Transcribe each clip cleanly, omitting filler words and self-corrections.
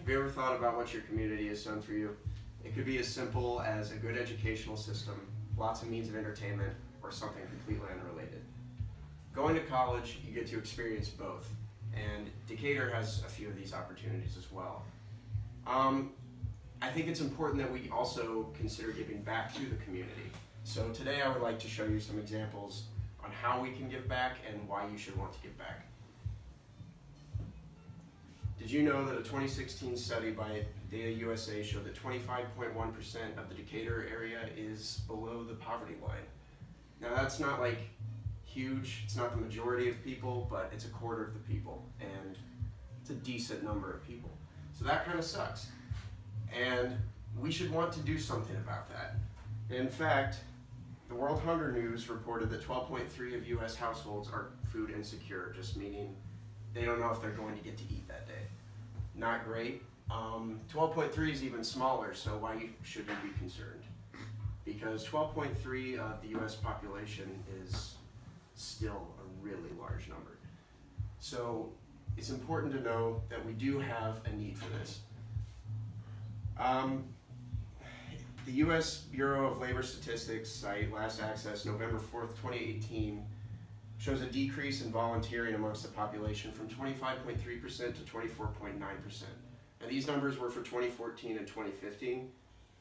Have you ever thought about what your community has done for you? It could be as simple as a good educational system, lots of means of entertainment, or something completely unrelated. Going to college, you get to experience both, and Decatur has a few of these opportunities as well. I think it's important that we also consider giving back to the community. So today I would like to show you some examples on how we can give back and why you should want to give back. Did you know that a 2016 study by Data USA showed that 25.1% of the Decatur area is below the poverty line? Now that's not like huge, it's not the majority of people, but it's a quarter of the people, and it's a decent number of people. So that kind of sucks. And we should want to do something about that. In fact, the World Hunger News reported that 12.3 of US households are food insecure, just meaning they don't know if they're going to get to eat that day. Not great. 12.3 is even smaller, so why should we be concerned? Because 12.3 of the US population is still a really large number. So it's important to know that we do have a need for this. The U.S. Bureau of Labor Statistics site, Last Access, November 4th, 2018, shows a decrease in volunteering amongst the population from 25.3% to 24.9%. Now these numbers were for 2014 and 2015,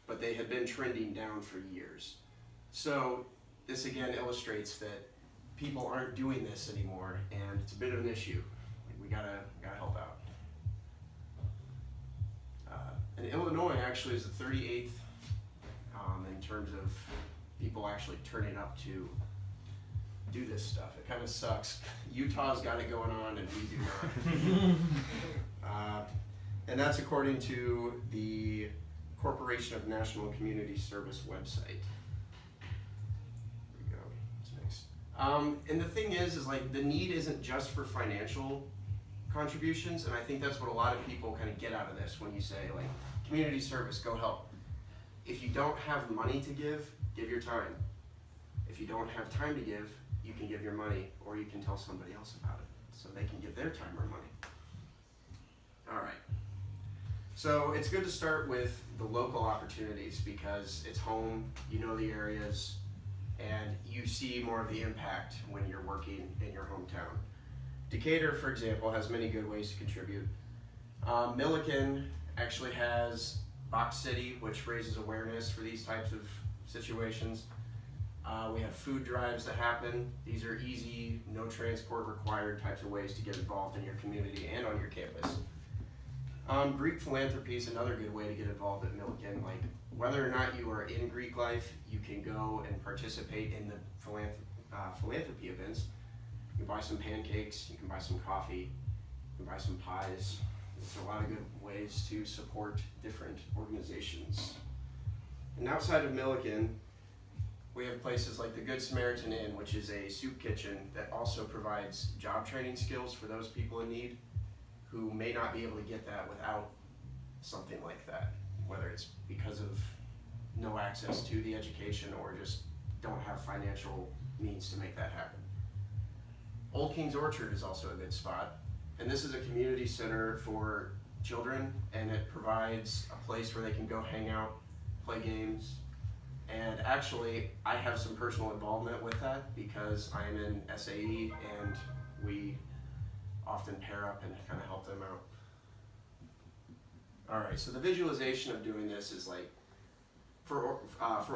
but they had been trending down for years. So this again illustrates that people aren't doing this anymore, and it's a bit of an issue. We gotta help out. And Illinois actually is the 38th in terms of people actually turning up to do this stuff. It kind of sucks. Utah's got it going on and we do not. And that's according to the Corporation of National Community Service website. There we go. What's next? And the thing is like the need isn't just for financial contributions, and I think that's what a lot of people kind of get out of this when you say like community service, go help. If you don't have money to give your time. If you don't have time to give, you can give your money, or you can tell somebody else about it so they can give their time or money. All right. So it's good to start with the local opportunities because it's home, you know the areas, and you see more of the impact when you're working in your hometown. Decatur, for example, has many good ways to contribute. Milliken actually has Box City, which raises awareness for these types of situations. We have food drives that happen. These are easy, no transport required types of ways to get involved in your community and on your campus. Greek philanthropy is another good way to get involved at Milliken. Like whether or not you are in Greek life, you can go and participate in the philanthropy events. You can buy some pancakes, you can buy some coffee, you can buy some pies. There's a lot of good ways to support different organizations. And outside of Milliken, we have places like the Good Samaritan Inn, which is a soup kitchen that also provides job training skills for those people in need who may not be able to get that without something like that, whether it's because of no access to the education or just don't have financial means to make that happen. Old King's Orchard is also a good spot, and this is a community center for children, and it provides a place where they can go hang out, play games, and actually I have some personal involvement with that because I'm in SAE and we often pair up and kind of help them out. Alright, so the visualization of doing this is like, for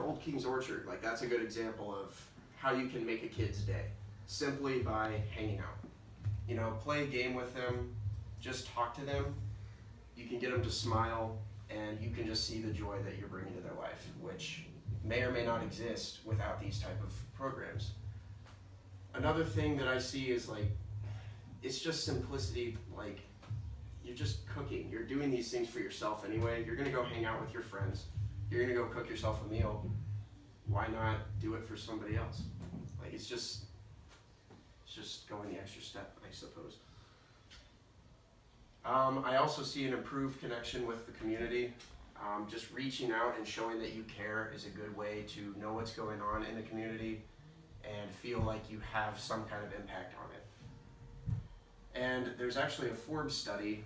Old King's Orchard, like that's a good example of how you can make a kid's day, simply by hanging out. You know, play a game with them, just talk to them, you can get them to smile, and you can just see the joy that you're bringing to their life, which may or may not exist without these type of programs. Another thing that I see is like, it's just simplicity, like you're just cooking. You're doing these things for yourself anyway. You're gonna go hang out with your friends. You're gonna go cook yourself a meal. Why not do it for somebody else? Like it's just going the extra step, I suppose. I also see an improved connection with the community. Just reaching out and showing that you care is a good way to know what's going on in the community and feel like you have some kind of impact on it. And there's actually a Forbes study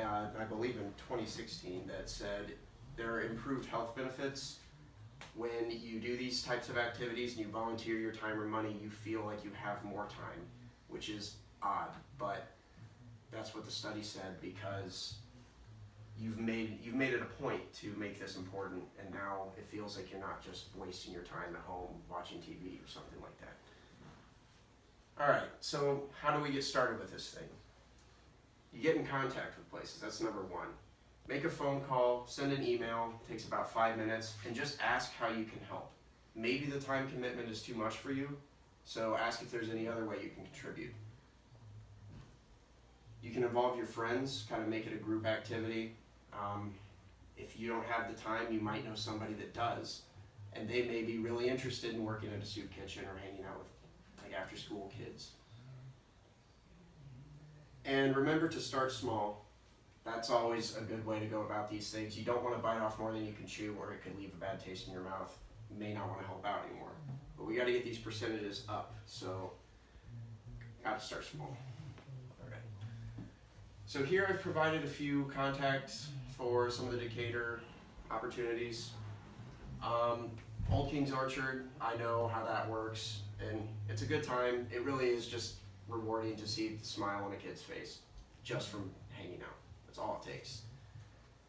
I believe in 2016, that said there are improved health benefits when you do these types of activities and you volunteer your time or money. You feel like you have more time, which is odd, but that's what the study said, because you've made it a point to make this important, and now it feels like you're not just wasting your time at home watching TV or something like that. All right, so how do we get started with this thing? You get in contact with places. That's number one. Make a phone call, send an email, takes about 5 minutes, and just ask how you can help. Maybe the time commitment is too much for you, so ask if there's any other way you can contribute. You can involve your friends, kind of make it a group activity. If you don't have the time, you might know somebody that does, and they may be really interested in working at a soup kitchen or hanging out with like after school kids. And remember to start small. That's always a good way to go about these things. You don't want to bite off more than you can chew, or it could leave a bad taste in your mouth. You may not want to help out anymore. But we got to get these percentages up, so got to start small. Okay. So here I've provided a few contacts for some of the Decatur opportunities. Old King's Orchard, I know how that works, and it's a good time. It really is just rewarding to see the smile on a kid's face just from hanging out. That's all it takes.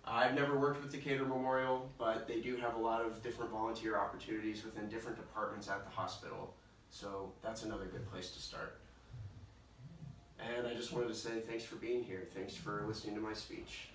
I've never worked with Decatur Memorial, but they do have a lot of different volunteer opportunities within different departments at the hospital, so that's another good place to start. And I just wanted to say thanks for being here. Thanks for listening to my speech.